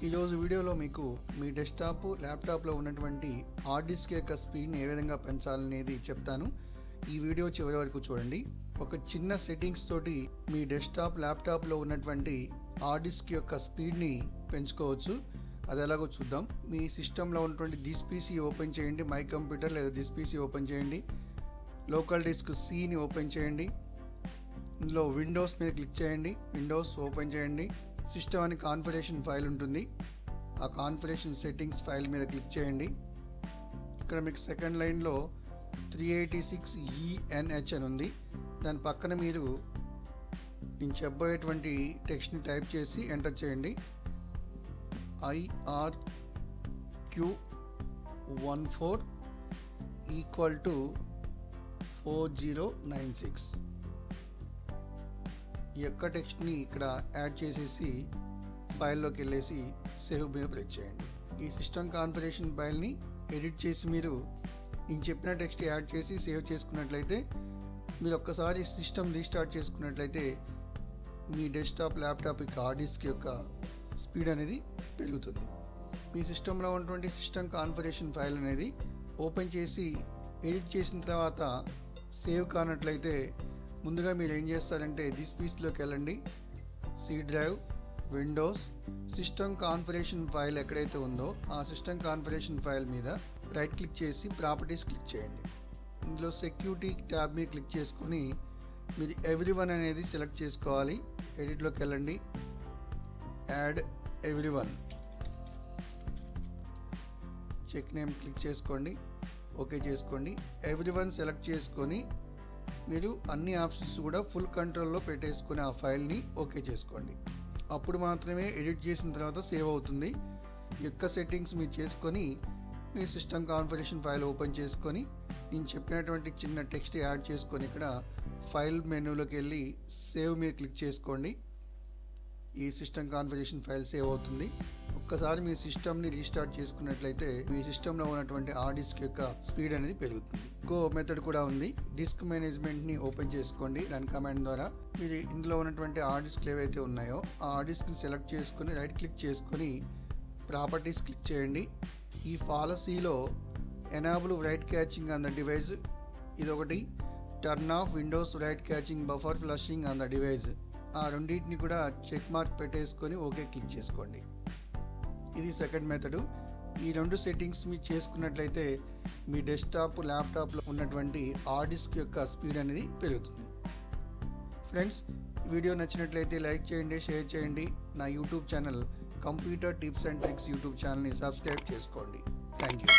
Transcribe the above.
ఈరోజు వీడియోలో మీకు మీ డెస్క్టాప్ ల్యాప్టాప్లో ఉన్నటువంటి హార్డ్ డిస్క్ యొక్క స్పీడ్ని ఏ విధంగా పెంచాలనేది చెప్తాను. ఈ వీడియో చివరి వరకు చూడండి. ఒక చిన్న సెట్టింగ్స్ తోటి మీ డెస్క్టాప్ ల్యాప్టాప్లో ఉన్నటువంటి హార్డ్ డిస్క్ యొక్క స్పీడ్ని పెంచుకోవచ్చు. అది ఎలాగో చూద్దాం. మీ సిస్టంలో ఉన్నటువంటి దిస్ పీసీ ఓపెన్ చేయండి, మై కంప్యూటర్ లేదా దిస్ పీసీ ఓపెన్ చేయండి, లోకల్ డిస్క్ సిని ఓపెన్ చేయండి, ఇందులో విండోస్ మీద క్లిక్ చేయండి, విండోస్ ఓపెన్ చేయండి. సిస్టమ్ అని కాన్ఫిగరేషన్ ఫైల్ ఉంటుంది, ఆ కాన్ఫిగరేషన్ సెట్టింగ్స్ ఫైల్ మీద క్లిక్ చేయండి. ఇక్కడ మీకు సెకండ్ లైన్లో 386ENH అని ఉంది. దాని పక్కన మీరు నేను చెప్పబోయేటువంటి టెక్స్ట్ని టైప్ చేసి ఎంటర్ చేయండి. IRQ14 = 4096. ఈ యొక్క టెక్స్ట్ని ఇక్కడ యాడ్ చేసేసి ఫైల్లోకి వెళ్ళేసి సేవ్ మీద ప్రెస్ చేయండి. ఈ సిస్టమ్ కాన్ఫిగరేషన్ ఫైల్ని ఎడిట్ చేసి మీరు నేను చెప్పిన టెక్స్ట్ యాడ్ చేసి సేవ్ చేసుకున్నట్లయితే, మీరు ఒక్కసారి సిస్టమ్ రీస్టార్ట్ చేసుకున్నట్లయితే మీ డెస్క్టాప్ ల్యాప్టాప్ యొక్క హార్డ్ డిస్క్ యొక్క స్పీడ్ అనేది పెరుగుతుంది. మీ సిస్టంలో ఉన్నటువంటి సిస్టమ్ కాన్ఫిగరేషన్ ఫైల్ అనేది ఓపెన్ చేసి ఎడిట్ చేసిన తర్వాత సేవ్ కానట్లయితే ముందుగా మీరు ఏం చేస్తారంటే దిస్ పీస్లోకి వెళ్ళండి, C drive, Windows, system configuration file ఎక్కడైతే ఉందో ఆ సిస్టమ్ కాన్ఫిగరేషన్ ఫైల్ మీద రైట్ క్లిక్ చేసి ప్రాపర్టీస్ క్లిక్ చేయండి. ఇందులో సెక్యూరిటీ ట్యాబ్ మీద క్లిక్ చేసుకొని మీరు ఎవ్రీవన్ అనేది సెలెక్ట్ చేసుకోవాలి. ఎడిట్లోకి వెళ్ళండి, add everyone, check name click చేసుకోండి, ఓకే చేసుకోండి. ఎవ్రీవన్ సెలెక్ట్ చేసుకొని మీరు అన్ని ఆప్షన్స్ కూడా ఫుల్ కంట్రోల్లో పెట్టేసుకుని ఆ ఫైల్ని ఓకే చేసుకోండి. అప్పుడు మాత్రమే ఎడిట్ చేసిన తర్వాత సేవ్ అవుతుంది. ఈ యొక్క సెట్టింగ్స్ మీరు చేసుకొని మీ సిస్టమ్ కాన్ఫిగరేషన్ ఫైల్ ఓపెన్ చేసుకొని నేను చెప్పినటువంటి చిన్న టెక్స్ట్ యాడ్ చేసుకొని ఇక్కడ ఫైల్ మెనూలోకి వెళ్ళి సేవ్ మీద క్లిక్ చేసుకోండి. ఈ సిస్టమ్ కాన్ఫిగరేషన్ ఫైల్ సేవ్ అవుతుంది. ఒక్కసారి మీ సిస్టమ్ని రీస్టార్ట్ చేసుకున్నట్లయితే మీ సిస్టంలో ఉన్నటువంటి హార్డ్ డిస్క్ యొక్క స్పీడ్ అనేది పెరుగుతుంది. ఇంకో మెథడ్ కూడా ఉంది. డిస్క్ మేనేజ్మెంట్ని ఓపెన్ చేసుకోండి. దాని కమాండ్ ద్వారా మీరు ఇందులో ఉన్నటువంటి హార్డ్ డిస్క్లు ఏవైతే ఉన్నాయో ఆ హార్డ్ డిస్క్ని సెలెక్ట్ చేసుకొని రైట్ క్లిక్ చేసుకొని ప్రాపర్టీస్ క్లిక్ చేయండి. ఈ పాలసీలో enable write caching on the device ఇదొకటి, turn off Windows write caching buffer flushing on the device, ఆ రెండింటిని కూడా చెక్ మార్క్ పెట్టేసుకొని ఓకే క్లిక్ చేసుకోండి. ఇది సెకండ్ మెథడు. ఈ రెండు సెట్టింగ్స్ మీరు చేసుకున్నట్లయితే మీ డెస్క్టాప్ ల్యాప్టాప్లో ఉన్నటువంటి హార్డ్ డిస్క్ యొక్క స్పీడ్ అనేది పెరుగుతుంది. ఫ్రెండ్స్, వీడియో నచ్చినట్లయితే లైక్ చేయండి, షేర్ చేయండి. నా YouTube channel computer tips and tricks YouTube ఛానల్ని సబ్స్క్రైబ్ చేసుకోండి. Thank you.